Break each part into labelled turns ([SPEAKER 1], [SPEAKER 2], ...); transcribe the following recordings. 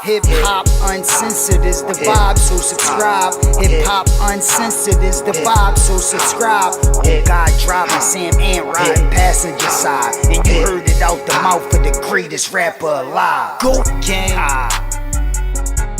[SPEAKER 1] Hip hop uncensored is the vibe, so subscribe. Hip hop uncensored is the vibe, so subscribe. Oh God, driving Sam and riding passenger side, and you heard it out the mouth of the greatest rapper alive. Go gang.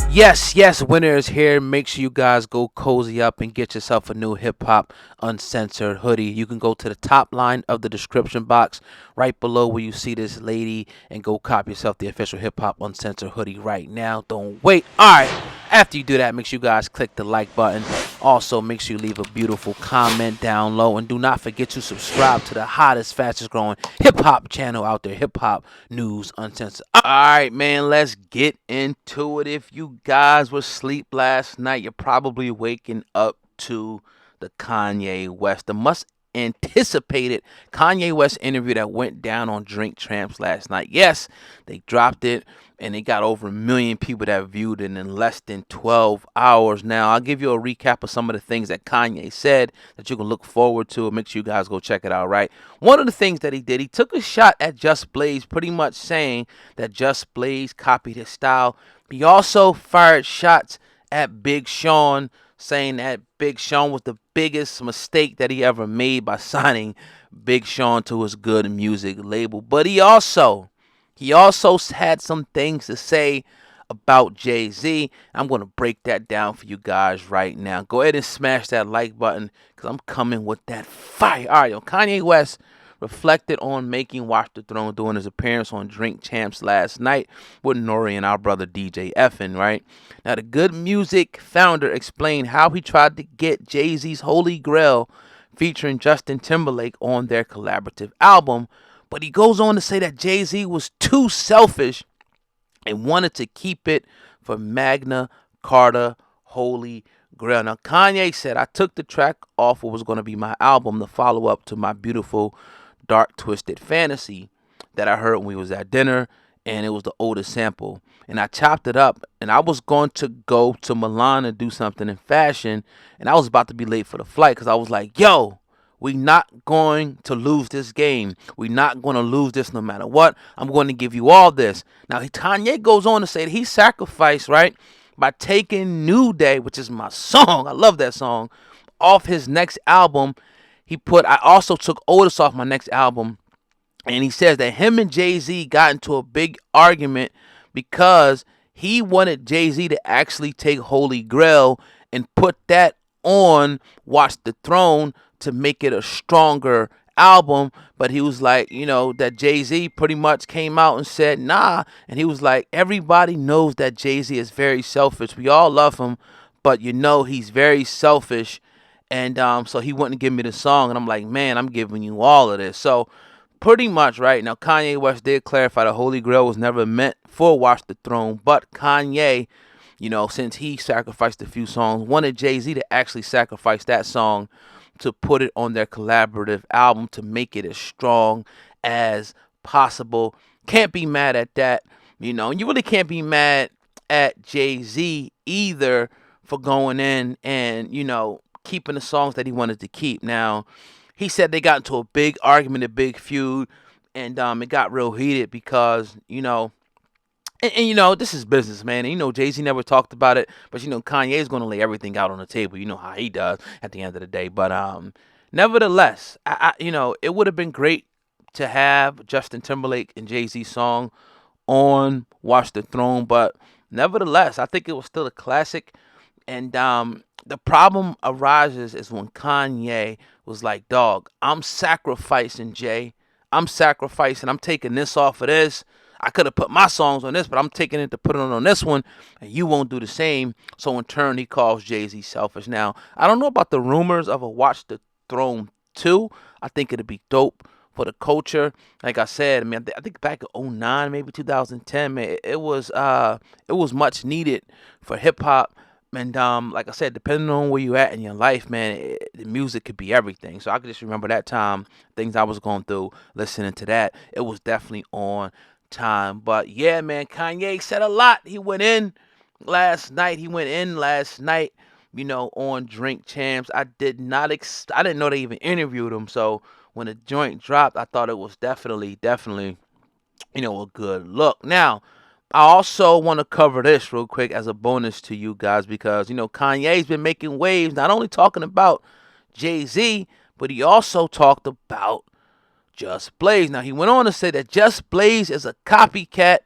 [SPEAKER 2] Yes, winter is here. Make sure you guys go cozy up and get yourself a new Hip Hop Uncensored hoodie. You can go to the top line of the description box right below where you see this lady and go cop yourself the official Hip Hop Uncensored hoodie right now. Don't wait. All right. After you do that, make sure you guys click the like button. Also, make sure you leave a beautiful comment down low. And do not forget to subscribe to the hottest, fastest growing hip-hop channel out there, Hip Hop News Uncensored. All right, man, let's get into it. If you guys were asleep last night, you're probably waking up to the Kanye West, the much-anticipated Kanye West interview that went down on Drink Champs last night. Yes, they dropped it, and they got over 1 million people that viewed it in less than 12 hours. Now, I'll give you a recap of some of the things that Kanye said that you can look forward to. Make sure you guys go check it out, right? One of the things that he did, he took a shot at Just Blaze, pretty much saying that Just Blaze copied his style. He also fired shots at Big Sean, saying that Big Sean was the biggest mistake that he ever made by signing Big Sean to his G.O.O.D music label. But he also had some things to say about Jay-Z. I'm going to break that down for you guys right now. Go ahead and smash that like button because I'm coming with that fire. All right, Kanye West reflected on making Watch the Throne during his appearance on Drink Champs last night with N.O.R.E and our brother DJ EFN, right? Now, the Good Music founder explained how he tried to get Jay-Z's Holy Grail featuring Justin Timberlake on their collaborative album, but he goes on to say that Jay-Z was too selfish and wanted to keep it for Magna Carta Holy Grail. Now, Kanye said, I took the track off what was going to be my album, the follow-up to my beautiful Dark Twisted Fantasy that I heard when we was at dinner, and it was the Otis sample. And I chopped it up, and I was going to go to Milan and do something in fashion, and I was about to be late for the flight because I was like, yo, we not going to lose this game. We not going to lose this no matter what. I'm going to give you all this. Now, Kanye goes on to say that he sacrificed, right, by taking New Day, which is my song, I love that song, off his next album. I also took Otis off my next album. And he says that him and Jay-Z got into a big argument because he wanted Jay-Z to actually take Holy Grail and put that on Watch the Throne to make it a stronger album. But he was like, that Jay-Z pretty much came out and said, nah. And he was like, everybody knows that Jay-Z is very selfish. We all love him, but he's very selfish. And so he wouldn't give me the song. And I'm like, man, I'm giving you all of this. So pretty much, right now, Kanye West did clarify the Holy Grail was never meant for Watch the Throne. But Kanye, since he sacrificed a few songs, wanted Jay-Z to actually sacrifice that song to put it on their collaborative album to make it as strong as possible. Can't be mad at that. And you really can't be mad at Jay-Z either for going in and, keeping the songs that he wanted to keep. Now, he said they got into a big argument, a big feud, and it got real heated because, this is business, man. And, Jay-Z never talked about it, but, Kanye is going to lay everything out on the table. You know how he does at the end of the day. But nevertheless, it would have been great to have Justin Timberlake and Jay-Z's song on Watch the Throne. But nevertheless, I think it was still a classic. And the problem arises is when Kanye was like, dog, I'm sacrificing, Jay. I'm taking this off of this. I could have put my songs on this, but I'm taking it to put it on this one, and you won't do the same. So in turn, he calls Jay-Z selfish. Now, I don't know about the rumors of a Watch the Throne 2. I think it'd be dope for the culture. Like I said, I think back in 2009, maybe 2010, man, it was much needed for hip hop. And like I said, depending on where you at in your life, man, the music could be everything. So I could just remember that time, things I was going through, listening to that. It was definitely on time. But yeah, man, Kanye said a lot. He went in last night, on Drink Champs. I didn't know they even interviewed him. So when the joint dropped, I thought it was definitely, a good look. Now, I also want to cover this real quick as a bonus to you guys because, Kanye's been making waves, not only talking about Jay-Z, but he also talked about Just Blaze. Now, he went on to say that Just Blaze is a copycat.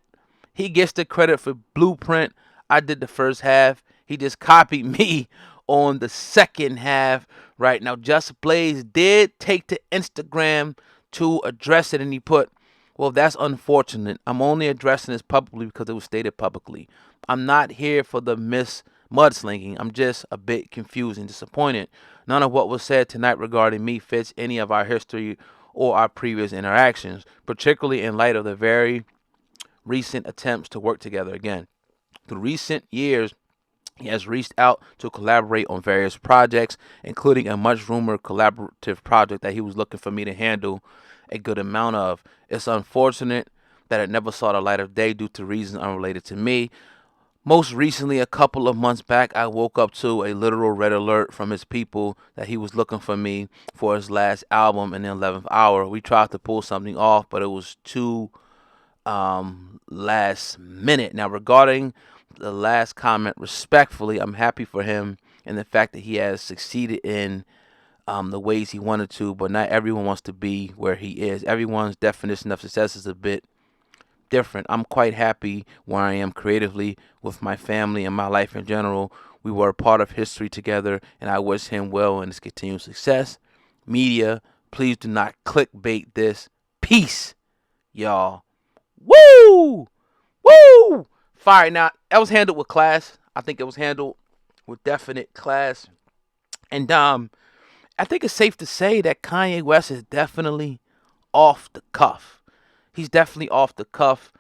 [SPEAKER 2] He gets the credit for Blueprint. I did the first half. He just copied me on the second half. Right now, Just Blaze did take to Instagram to address it, and he put, well, that's unfortunate. I'm only addressing this publicly because it was stated publicly. I'm not here for the mudslinging. I'm just a bit confused and disappointed. None of what was said tonight regarding me fits any of our history or our previous interactions, particularly in light of the very recent attempts to work together again. Through recent years, he has reached out to collaborate on various projects, including a much rumored collaborative project that he was looking for me to handle a good amount of. It's unfortunate that it never saw the light of day due to reasons unrelated to me. Most recently, a couple of months back, I woke up to a literal red alert from his people that he was looking for me for his last album in the 11th hour. We tried to pull something off, but it was too last minute. Now, regarding the last comment, respectfully, I'm happy for him and the fact that he has succeeded in the ways he wanted to, but not everyone wants to be where he is. Everyone's definition of success is a bit different. I'm quite happy where I am creatively with my family and my life in general. We were a part of history together, and I wish him well in his continued success. Media, please do not clickbait this. Peace, y'all. Woo! Woo! Fire. Now, that was handled with class. I think it was handled with definite class. And I think it's safe to say that Kanye West is definitely off the cuff. He's definitely off the cuff.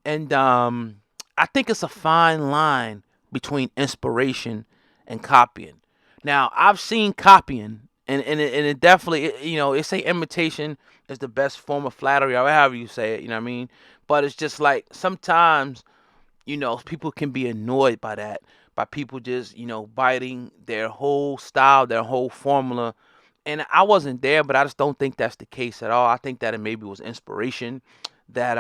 [SPEAKER 2] And I think it's a fine line between inspiration and copying. Now, I've seen copying, and it definitely, they say imitation is the best form of flattery, or however you say it, you know what I mean? But it's just like sometimes, people can be annoyed by that, by people just, biting their whole style, their whole formula. And I wasn't there, but I just don't think that's the case at all. I think that it maybe was inspiration that,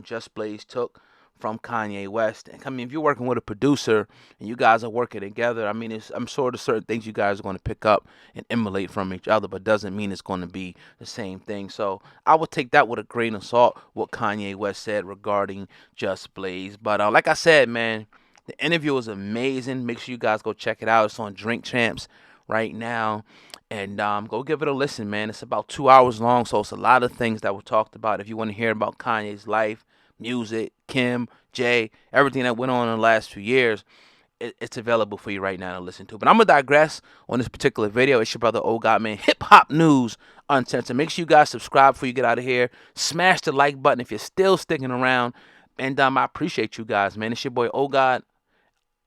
[SPEAKER 2] Just Blaze took from Kanye West. And I mean, if you're working with a producer and you guys are working together, I mean, I'm sure there's certain things you guys are going to pick up and emulate from each other, but doesn't mean it's going to be the same thing. So I would take that with a grain of salt, what Kanye West said regarding Just Blaze. But like I said, man, the interview was amazing. Make sure you guys go check it out. It's on Drink Champs right now. And go give it a listen, man. It's about 2 hours long, so it's a lot of things that were talked about. If you want to hear about Kanye's life, music, Kim, Jay, everything that went on in the last few years, it's available for you right now to listen to. But I'm going to digress on this particular video. It's your brother, O.God, man. Hip-hop news, Uncensored. Make sure you guys subscribe before you get out of here. Smash the like button if you're still sticking around. And I appreciate you guys, man. It's your boy, O.God.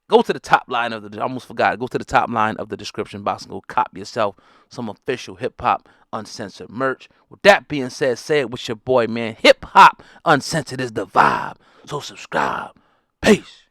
[SPEAKER 2] Go to the top line of the, I almost forgot, go to the top line of the description box and go cop yourself some official hip-hop uncensored merch. With that being said, say it with your boy, man. Hip-hop uncensored is the vibe. So subscribe. Peace.